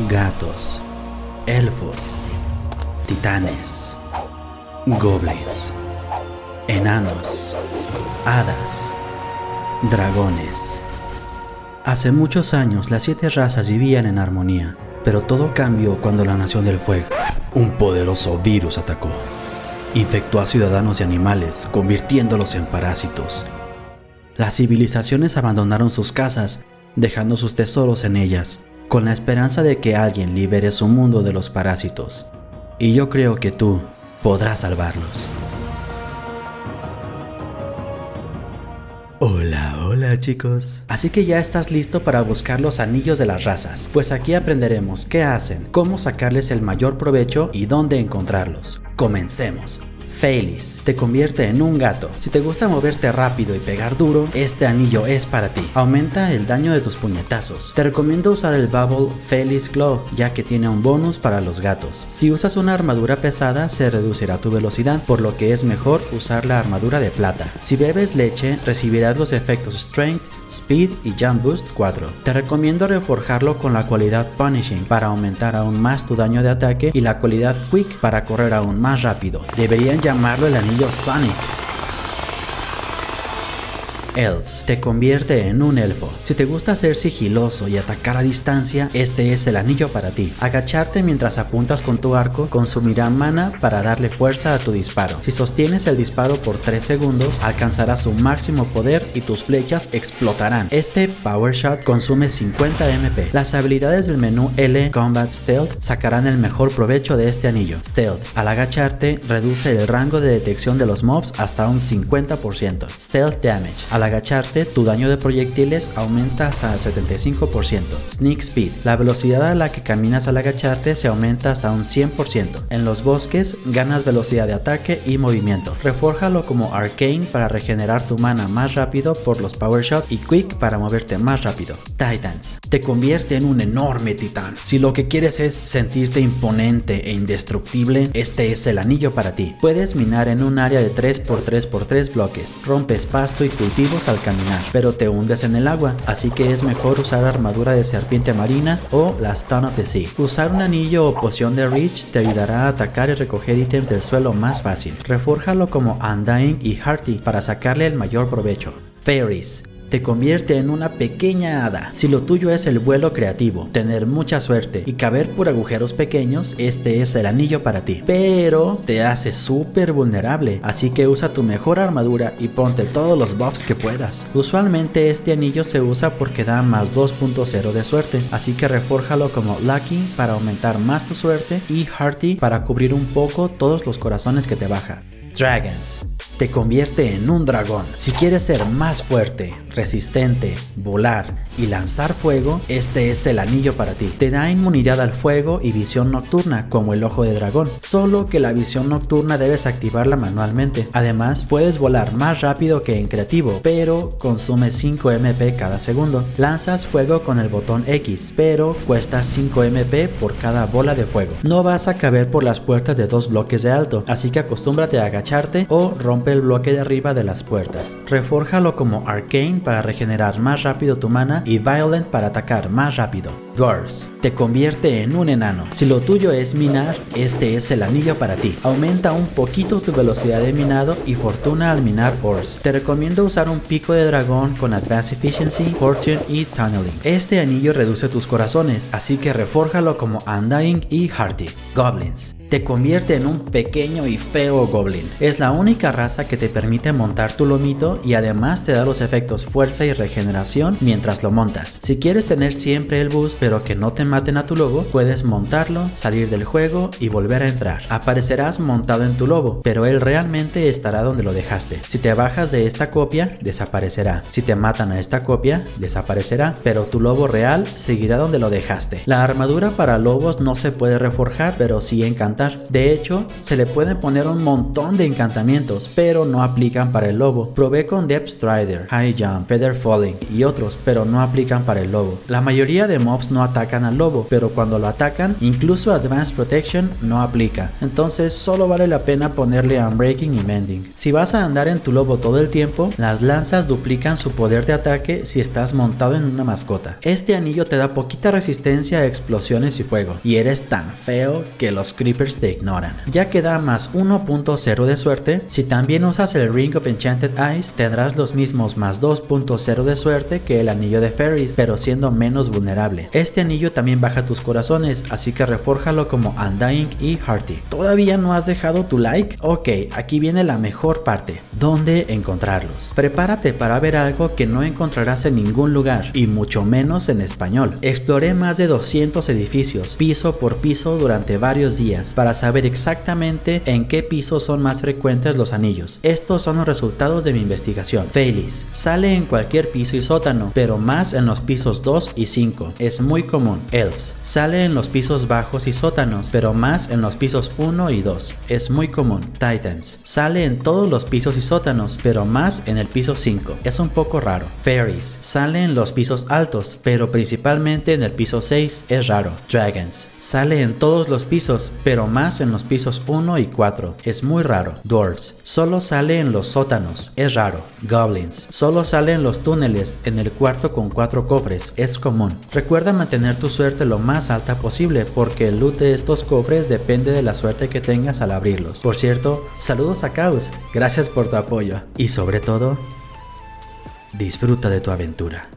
gatos, elfos, titanes, goblins, enanos, hadas, dragones. Hace muchos años las 7 razas vivían en armonía, pero todo cambió cuando la Nación del Fuego, un poderoso virus, atacó. Infectó a ciudadanos y animales, convirtiéndolos en parásitos. Las civilizaciones abandonaron sus casas, dejando sus tesoros en ellas, con la esperanza de que alguien libere su mundo de los parásitos. Y yo creo que tú podrás salvarlos. Hola chicos. Así que ya estás listo para buscar los anillos de las razas, pues aquí aprenderemos qué hacen, cómo sacarles el mayor provecho y dónde encontrarlos. Comencemos. Feliz te convierte en un gato. Si te gusta moverte rápido y pegar duro, este anillo es para ti. Aumenta el daño de tus puñetazos. Te recomiendo usar el Bubble Feliz Glow, ya que tiene un bonus para los gatos. Si usas una armadura pesada, se reducirá tu velocidad, por lo que es mejor usar la armadura de plata. Si bebes leche, recibirás los efectos Strength, Speed y Jump Boost 4. Te recomiendo reforjarlo con la cualidad Punishing para aumentar aún más tu daño de ataque y la cualidad Quick para correr aún más rápido. Deberían llamarlo el anillo Sonic. Elves te convierte en un elfo. Si te gusta ser sigiloso y atacar a distancia, este es el anillo para ti. Agacharte mientras apuntas con tu arco consumirá mana para darle fuerza a tu disparo. Si sostienes el disparo por 3 segundos, alcanzarás su máximo poder y tus flechas explotarán. Este Power Shot consume 50 MP. Las habilidades del menú L Combat Stealth sacarán el mejor provecho de este anillo. Stealth, al agacharte, reduce el rango de detección de los mobs hasta un 50%. Stealth Damage, al agacharte, tu daño de proyectiles aumenta hasta el 75%. Sneak Speed, la velocidad a la que caminas al agacharte se aumenta hasta un 100%. En los bosques, ganas velocidad de ataque y movimiento. Refórjalo como Arcane para regenerar tu mana más rápido por los Power Shot y Quick para moverte más rápido. Titans, te convierte en un enorme titán. Si lo que quieres es sentirte imponente e indestructible, este es el anillo para ti. Puedes minar en un área de 3x3x3 bloques, rompes pasto y cultivos al caminar, pero te hundes en el agua, así que es mejor usar armadura de serpiente marina o la Stone of the Sea. Usar un anillo o poción de Reach te ayudará a atacar y recoger ítems del suelo más fácil. Refórjalo como Undying y Hearty para sacarle el mayor provecho. Fairies te convierte en una pequeña hada. Si lo tuyo es el vuelo creativo, tener mucha suerte y caber por agujeros pequeños, este es el anillo para ti. Pero te hace súper vulnerable, así que usa tu mejor armadura y ponte todos los buffs que puedas. Usualmente este anillo se usa porque da más 2.0 de suerte, así que refórjalo como Lucky para aumentar más tu suerte y Hearty para cubrir un poco todos los corazones que te baja. Dragons te convierte en un dragón. Si quieres ser más fuerte, resistente, volar y lanzar fuego, este es el anillo para ti. Te da inmunidad al fuego y visión nocturna como el ojo de dragón, solo que la visión nocturna debes activarla manualmente. Además, puedes volar más rápido que en creativo, pero consume 5 MP cada segundo. Lanzas fuego con el botón X, pero cuesta 5 MP por cada bola de fuego. No vas a caber por las puertas de 2 bloques de alto, así que acostúmbrate a agacharte o rompe el bloque de arriba de las puertas. Refórjalo como Arcane para regenerar más rápido tu mana y Violent para atacar más rápido. Dwarves te convierte en un enano. Si lo tuyo es minar, este es el anillo para ti. Aumenta un poquito tu velocidad de minado y fortuna al minar ores. Te recomiendo usar un pico de dragón con Advanced Efficiency, Fortune y Tunneling. Este anillo reduce tus corazones, así que refórjalo como Undying y Hearty. Goblins te convierte en un pequeño y feo goblin. Es la única raza que te permite montar tu lomito y además te da los efectos fuerza y regeneración mientras lo montas. Si quieres tener siempre el boost pero que no te maten a tu lobo, puedes montarlo, salir del juego y volver a entrar. Aparecerás montado en tu lobo, pero él realmente estará donde lo dejaste. Si te bajas de esta copia, desaparecerá. Si te matan a esta copia, desaparecerá, pero tu lobo real seguirá donde lo dejaste. La armadura para lobos no se puede reforjar, pero sí encantar. De hecho, se le pueden poner un montón de encantamientos, pero no aplican para el lobo. Probé con Depth Strider, High Jump, Feather Falling y otros, pero no aplican para el lobo. La mayoría de mobs no atacan al lobo, pero cuando lo atacan, incluso Advanced Protection no aplica. Entonces solo vale la pena ponerle Unbreaking y Mending. Si vas a andar en tu lobo todo el tiempo, las lanzas duplican su poder de ataque si estás montado en una mascota. Este anillo te da poquita resistencia a explosiones y fuego, y eres tan feo que los creepers te ignoran. Ya que da más 1.0 de suerte, si también usas el Ring of Enchanted Eyes, tendrás los mismos más 2.0 de suerte que el anillo de Fairies, pero siendo menos vulnerable. Este anillo también baja tus corazones, así que refórjalo como Undying y Hearty. ¿Todavía no has dejado tu like? Ok, aquí viene la mejor parte. ¿Dónde encontrarlos? Prepárate para ver algo que no encontrarás en ningún lugar, y mucho menos en español. Exploré más de 200 edificios, piso por piso durante varios días, para saber exactamente en qué pisos son más frecuentes los anillos. Estos son los resultados de mi investigación. Fairies sale en cualquier piso y sótano, pero más en los pisos 2 y 5. Es muy común. Elves sale en los pisos bajos y sótanos, pero más en los pisos 1 y 2. Es muy común. Titans sale en todos los pisos y sótanos, pero más en el piso 5. Es un poco raro. Fairies sale en los pisos altos, pero principalmente en el piso 6. Es raro. Dragons sale en todos los pisos, pero más en los pisos 1 y 4. Es muy raro. Dwarves solo sale en los sótanos. Es raro. Goblins solo sale en los túneles, en el cuarto con 4 cofres. Es común. Recuerda mantener tu suerte lo más alta posible, porque el loot de estos cofres depende de la suerte que tengas al abrirlos. Por cierto, saludos a Chaos. Gracias por tu apoyo. Y sobre todo, disfruta de tu aventura.